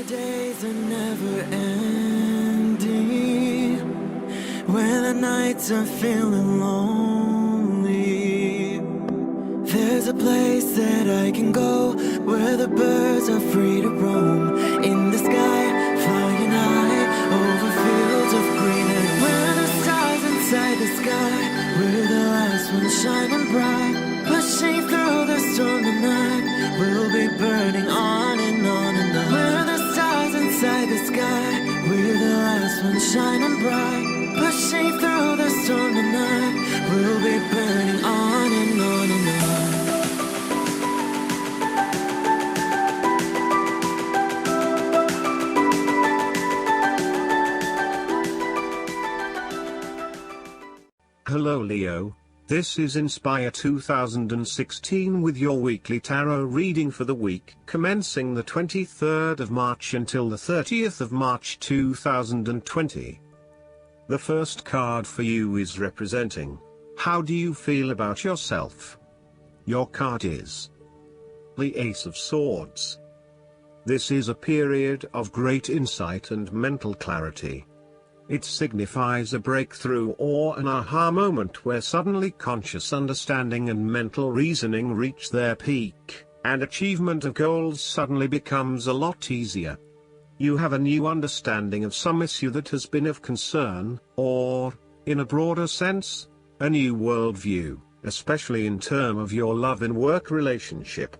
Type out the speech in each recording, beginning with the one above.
days are never ending, when the nights are feeling lonely. There's a place that I can go, where the birds are free to roam, in the sky, flying high, over fields of green. And where the stars inside the sky, we're the last ones shining bright, pushing through the storm tonight. We'll be burning on and on and on. We're the stars inside the sky, we're the last ones shining bright, pushing through the storm tonight. We'll be burning on and on and on. Hello Leo, this is Inspire 2016 with your weekly tarot reading for the week commencing the 23rd of March until the 30th of March 2020. The first card for you is representing, how do you feel about yourself? Your card is the Ace of Swords. This is a period of great insight and mental clarity. It signifies a breakthrough or an aha moment where suddenly conscious understanding and mental reasoning reach their peak, and achievement of goals suddenly becomes a lot easier. You have a new understanding of some issue that has been of concern, or, in a broader sense, a new worldview, especially in terms of your love and work relationship.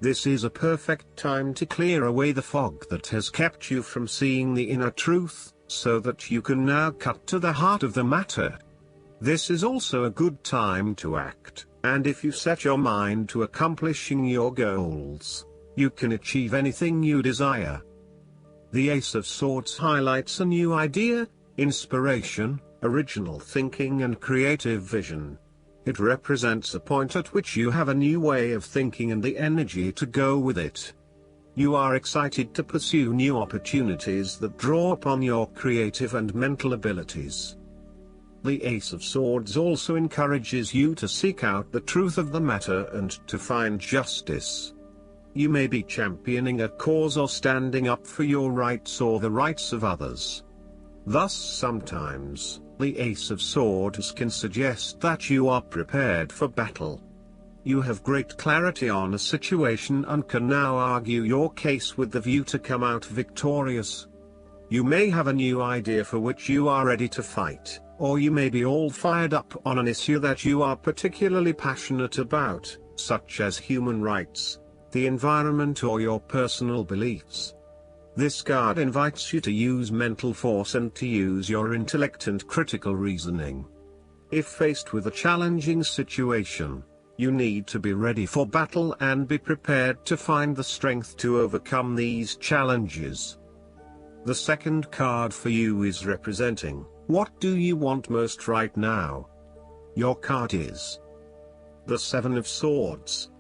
This is a perfect time to clear away the fog that has kept you from seeing the inner truth, so that you can now cut to the heart of the matter. This is also a good time to act, and if you set your mind to accomplishing your goals, you can achieve anything you desire. The Ace of Swords highlights a new idea, inspiration, original thinking and creative vision. It represents a point at which you have a new way of thinking and the energy to go with it. You are excited to pursue new opportunities that draw upon your creative and mental abilities. The Ace of Swords also encourages you to seek out the truth of the matter and to find justice. You may be championing a cause or standing up for your rights or the rights of others. Thus sometimes, the Ace of Swords can suggest that you are prepared for battle. You have great clarity on a situation and can now argue your case with the view to come out victorious. You may have a new idea for which you are ready to fight, or you may be all fired up on an issue that you are particularly passionate about, such as human rights, the environment or your personal beliefs. This card invites you to use mental force and to use your intellect and critical reasoning. If faced with a challenging situation, you need to be ready for battle and be prepared to find the strength to overcome these challenges. The second card for you is representing, what do you want most right now? Your card is the Seven of Swords.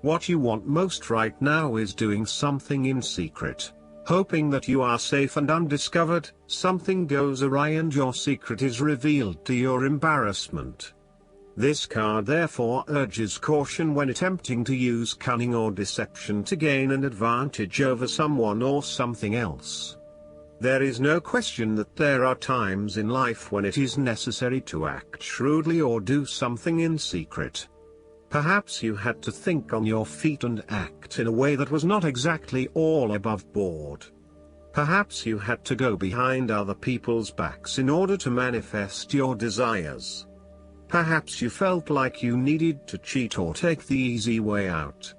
What you want most right now is doing something in secret, hoping that you are safe and undiscovered. Something goes awry and your secret is revealed to your embarrassment. This card therefore urges caution when attempting to use cunning or deception to gain an advantage over someone or something else. There is no question that there are times in life when it is necessary to act shrewdly or do something in secret. Perhaps you had to think on your feet and act in a way that was not exactly all above board. Perhaps you had to go behind other people's backs in order to manifest your desires. Perhaps you felt like you needed to cheat or take the easy way out.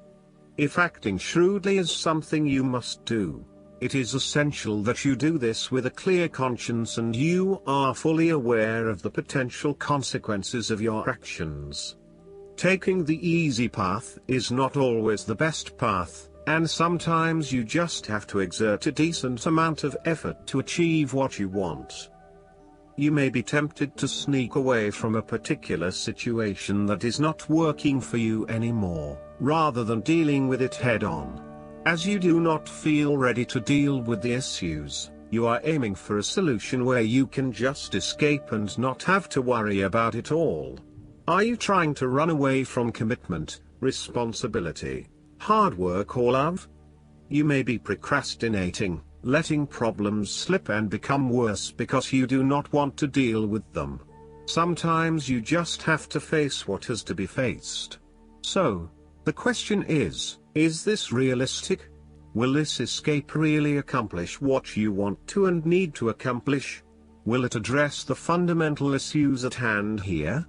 If acting shrewdly is something you must do, it is essential that you do this with a clear conscience and you are fully aware of the potential consequences of your actions. Taking the easy path is not always the best path, and sometimes you just have to exert a decent amount of effort to achieve what you want. You may be tempted to sneak away from a particular situation that is not working for you anymore, rather than dealing with it head-on. As you do not feel ready to deal with the issues, you are aiming for a solution where you can just escape and not have to worry about it all. Are you trying to run away from commitment, responsibility, hard work or love? You may be procrastinating, letting problems slip and become worse because you do not want to deal with them. Sometimes you just have to face what has to be faced. So, the question is this realistic? Will this escape really accomplish what you want to and need to accomplish? Will it address the fundamental issues at hand here?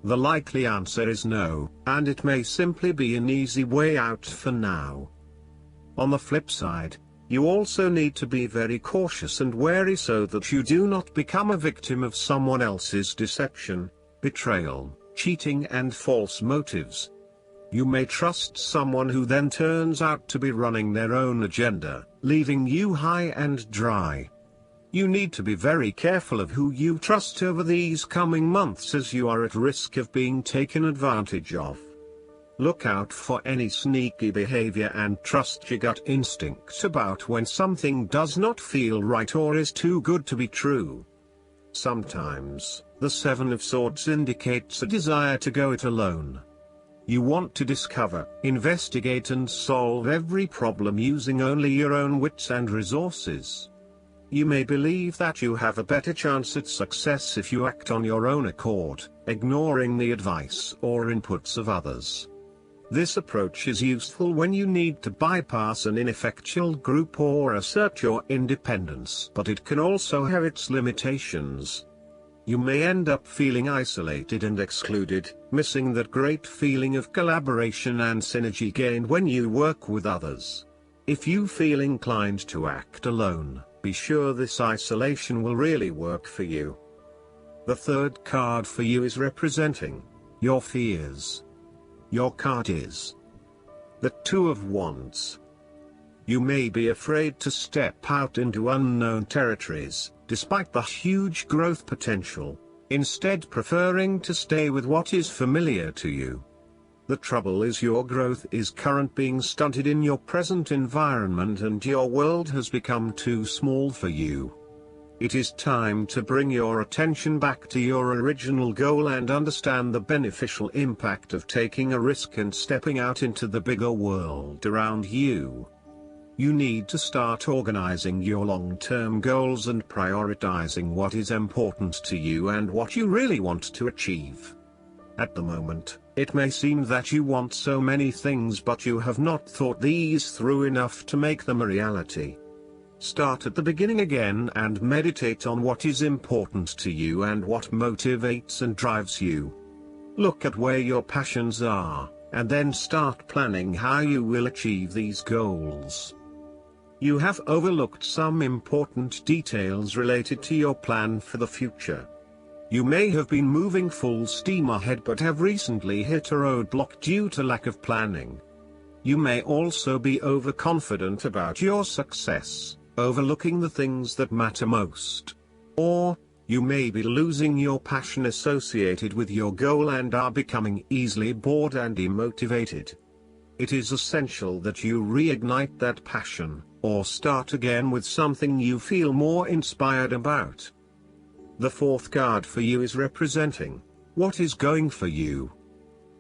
The likely answer is no, and it may simply be an easy way out for now. On the flip side, you also need to be very cautious and wary so that you do not become a victim of someone else's deception, betrayal, cheating and false motives. You may trust someone who then turns out to be running their own agenda, leaving you high and dry. You need to be very careful of who you trust over these coming months, as you are at risk of being taken advantage of. Look out for any sneaky behavior and trust your gut instinct about when something does not feel right or is too good to be true. Sometimes, the Seven of Swords indicates a desire to go it alone. You want to discover, investigate and solve every problem using only your own wits and resources. You may believe that you have a better chance at success if you act on your own accord, ignoring the advice or inputs of others. This approach is useful when you need to bypass an ineffectual group or assert your independence, but it can also have its limitations. You may end up feeling isolated and excluded, missing that great feeling of collaboration and synergy gained when you work with others. If you feel inclined to act alone, be sure this isolation will really work for you. The third card for you is representing your fears. Your card is the Two of Wands. You may be afraid to step out into unknown territories, despite the huge growth potential, instead preferring to stay with what is familiar to you. The trouble is your growth is currently being stunted in your present environment and your world has become too small for you. It is time to bring your attention back to your original goal and understand the beneficial impact of taking a risk and stepping out into the bigger world around you. You need to start organizing your long-term goals and prioritizing what is important to you and what you really want to achieve. At the moment, it may seem that you want so many things but you have not thought these through enough to make them a reality. Start at the beginning again and meditate on what is important to you and what motivates and drives you. Look at where your passions are, and then start planning how you will achieve these goals. You have overlooked some important details related to your plan for the future. You may have been moving full steam ahead but have recently hit a roadblock due to lack of planning. You may also be overconfident about your success, overlooking the things that matter most. Or, you may be losing your passion associated with your goal and are becoming easily bored and demotivated. It is essential that you reignite that passion, or start again with something you feel more inspired about. The fourth card for you is representing what is going for you.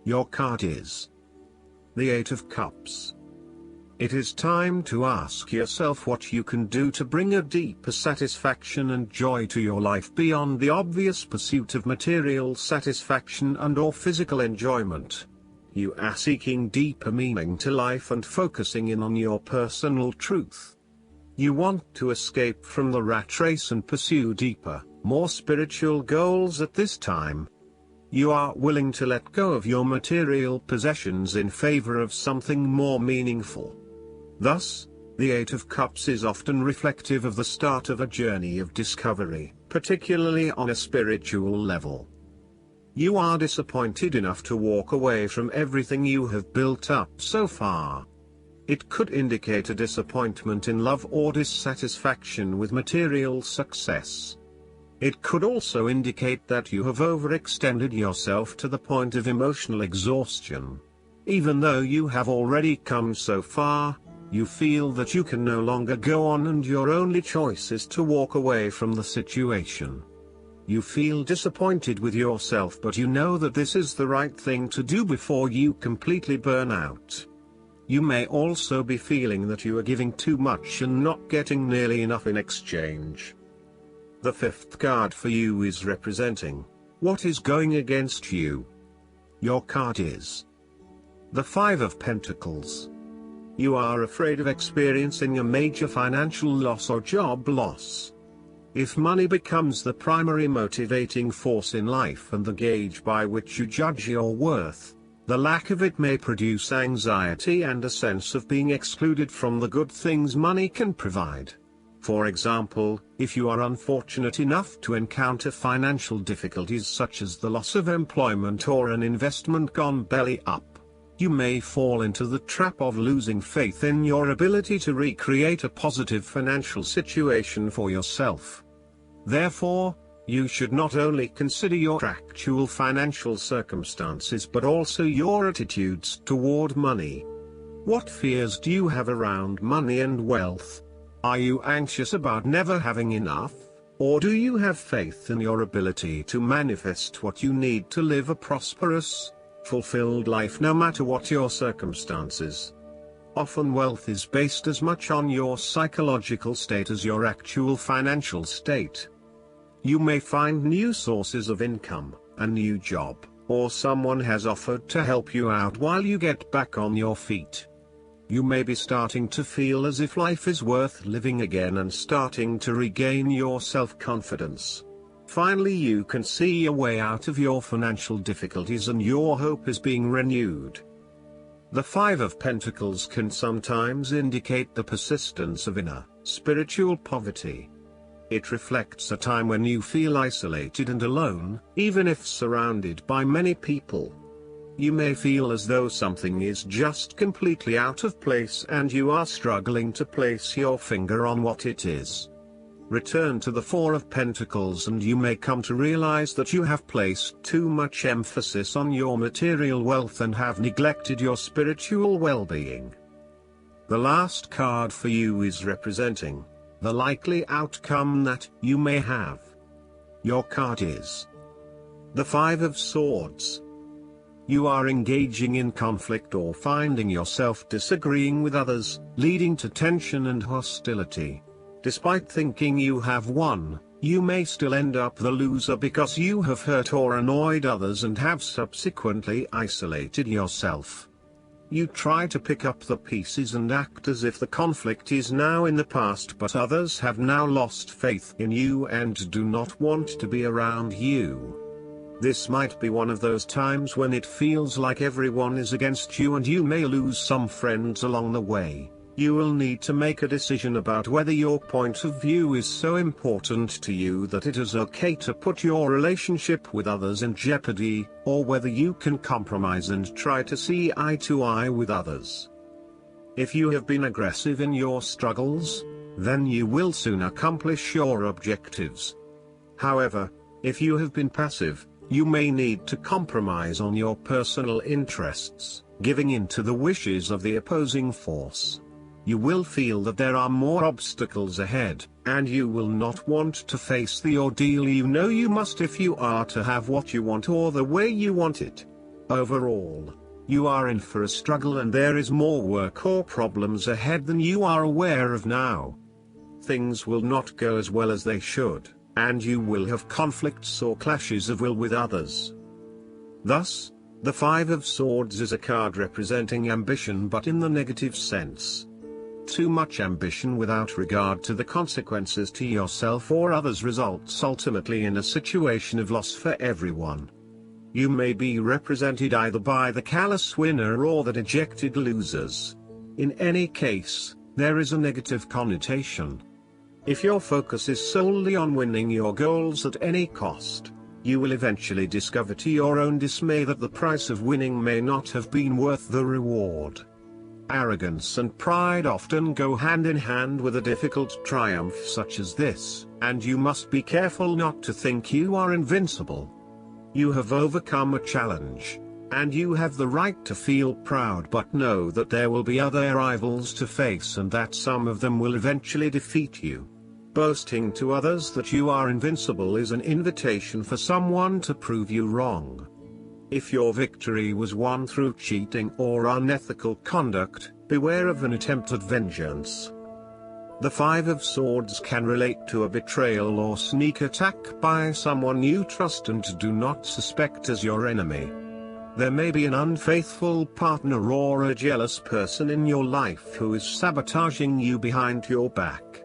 Your card is the Eight of Cups. It is time to ask yourself what you can do to bring a deeper satisfaction and joy to your life beyond the obvious pursuit of material satisfaction and/or physical enjoyment. You are seeking deeper meaning to life and focusing in on your personal truth. You want to escape from the rat race and pursue deeper, more spiritual goals at this time. You are willing to let go of your material possessions in favor of something more meaningful. Thus, the Eight of Cups is often reflective of the start of a journey of discovery, particularly on a spiritual level. You are disappointed enough to walk away from everything you have built up so far. It could indicate a disappointment in love or dissatisfaction with material success. It could also indicate that you have overextended yourself to the point of emotional exhaustion. Even though you have already come so far, you feel that you can no longer go on and your only choice is to walk away from the situation. You feel disappointed with yourself but you know that this is the right thing to do before you completely burn out. You may also be feeling that you are giving too much and not getting nearly enough in exchange. The fifth card for you is representing what is going against you. Your card is the Five of Pentacles. You are afraid of experiencing a major financial loss or job loss. If money becomes the primary motivating force in life and the gauge by which you judge your worth, the lack of it may produce anxiety and a sense of being excluded from the good things money can provide. For example, if you are unfortunate enough to encounter financial difficulties such as the loss of employment or an investment gone belly up, you may fall into the trap of losing faith in your ability to recreate a positive financial situation for yourself. Therefore, you should not only consider your actual financial circumstances but also your attitudes toward money. What fears do you have around money and wealth? Are you anxious about never having enough, or do you have faith in your ability to manifest what you need to live a prosperous, fulfilled life no matter what your circumstances? Often wealth is based as much on your psychological state as your actual financial state. You may find new sources of income, a new job, or someone has offered to help you out while you get back on your feet. You may be starting to feel as if life is worth living again and starting to regain your self-confidence. Finally, you can see a way out of your financial difficulties and your hope is being renewed. The Five of Pentacles can sometimes indicate the persistence of inner, spiritual poverty. It reflects a time when you feel isolated and alone, even if surrounded by many people. You may feel as though something is just completely out of place and you are struggling to place your finger on what it is. Return to the Four of Pentacles and you may come to realize that you have placed too much emphasis on your material wealth and have neglected your spiritual well-being. The last card for you is representing the likely outcome that you may have. Your card is the Five of Swords. You are engaging in conflict or finding yourself disagreeing with others, leading to tension and hostility. Despite thinking you have won, you may still end up the loser because you have hurt or annoyed others and have subsequently isolated yourself. You try to pick up the pieces and act as if the conflict is now in the past, but others have now lost faith in you and do not want to be around you. This might be one of those times when it feels like everyone is against you and you may lose some friends along the way. You will need to make a decision about whether your point of view is so important to you that it is okay to put your relationship with others in jeopardy, or whether you can compromise and try to see eye to eye with others. If you have been aggressive in your struggles, then you will soon accomplish your objectives. However, if you have been passive, you may need to compromise on your personal interests, giving in to the wishes of the opposing force. You will feel that there are more obstacles ahead, and you will not want to face the ordeal you know you must if you are to have what you want or the way you want it. Overall, you are in for a struggle and there is more work or problems ahead than you are aware of now. Things will not go as well as they should, and you will have conflicts or clashes of will with others. Thus, the Five of Swords is a card representing ambition but in the negative sense. Too much ambition without regard to the consequences to yourself or others results ultimately in a situation of loss for everyone. You may be represented either by the callous winner or the dejected losers. In any case, there is a negative connotation. If your focus is solely on winning your goals at any cost, you will eventually discover to your own dismay that the price of winning may not have been worth the reward. Arrogance and pride often go hand in hand with a difficult triumph such as this, and you must be careful not to think you are invincible. You have overcome a challenge, and you have the right to feel proud, but know that there will be other rivals to face and that some of them will eventually defeat you. Boasting to others that you are invincible is an invitation for someone to prove you wrong. If your victory was won through cheating or unethical conduct, Beware of an attempt at vengeance. The Five of Swords can relate to a betrayal or sneak attack by someone you trust and do not suspect as your enemy. There may be an unfaithful partner or a jealous person in your life who is sabotaging you behind your back.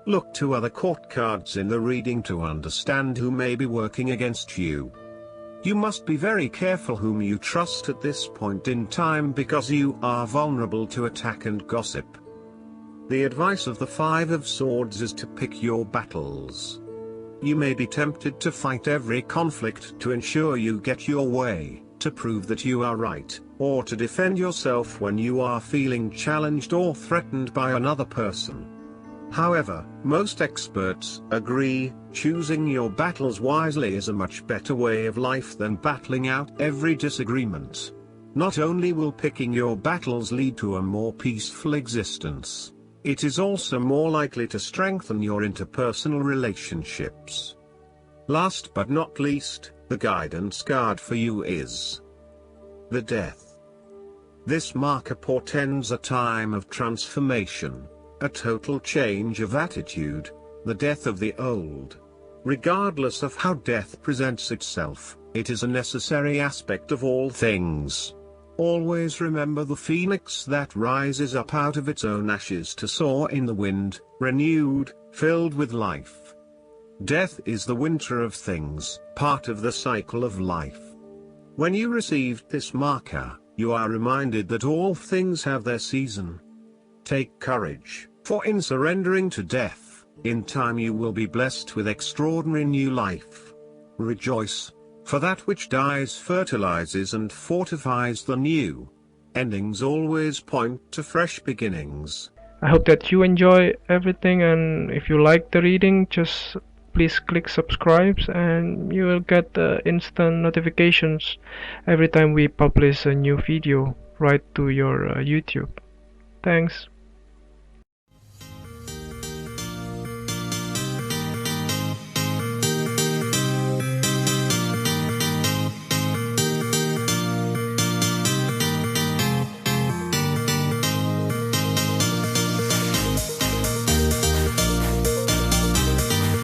Look to other court cards in the reading to understand who may be working against you. You must be very careful whom you trust at this point in time because you are vulnerable to attack and gossip. The advice of the Five of Swords is to pick your battles. You may be tempted to fight every conflict to ensure you get your way, to prove that you are right, or to defend yourself when you are feeling challenged or threatened by another person. However, most experts agree, choosing your battles wisely is a much better way of life than battling out every disagreement. Not only will picking your battles lead to a more peaceful existence, it is also more likely to strengthen your interpersonal relationships. Last but not least, the guidance card for you is the Death. This marker portends a time of transformation, a total change of attitude, the death of the old. Regardless of how death presents itself, it is a necessary aspect of all things. Always remember the phoenix that rises up out of its own ashes to soar in the wind, renewed, filled with life. Death is the winter of things, part of the cycle of life. When you received this marker, you are reminded that all things have their season. Take courage, for in surrendering to death, in time you will be blessed with extraordinary new life. Rejoice, for that which dies fertilizes and fortifies the new. Endings always point to fresh beginnings. I hope that you enjoy everything, and if you like the reading, just please click subscribe and you will get instant notifications every time we publish a new video right to your YouTube. Thanks.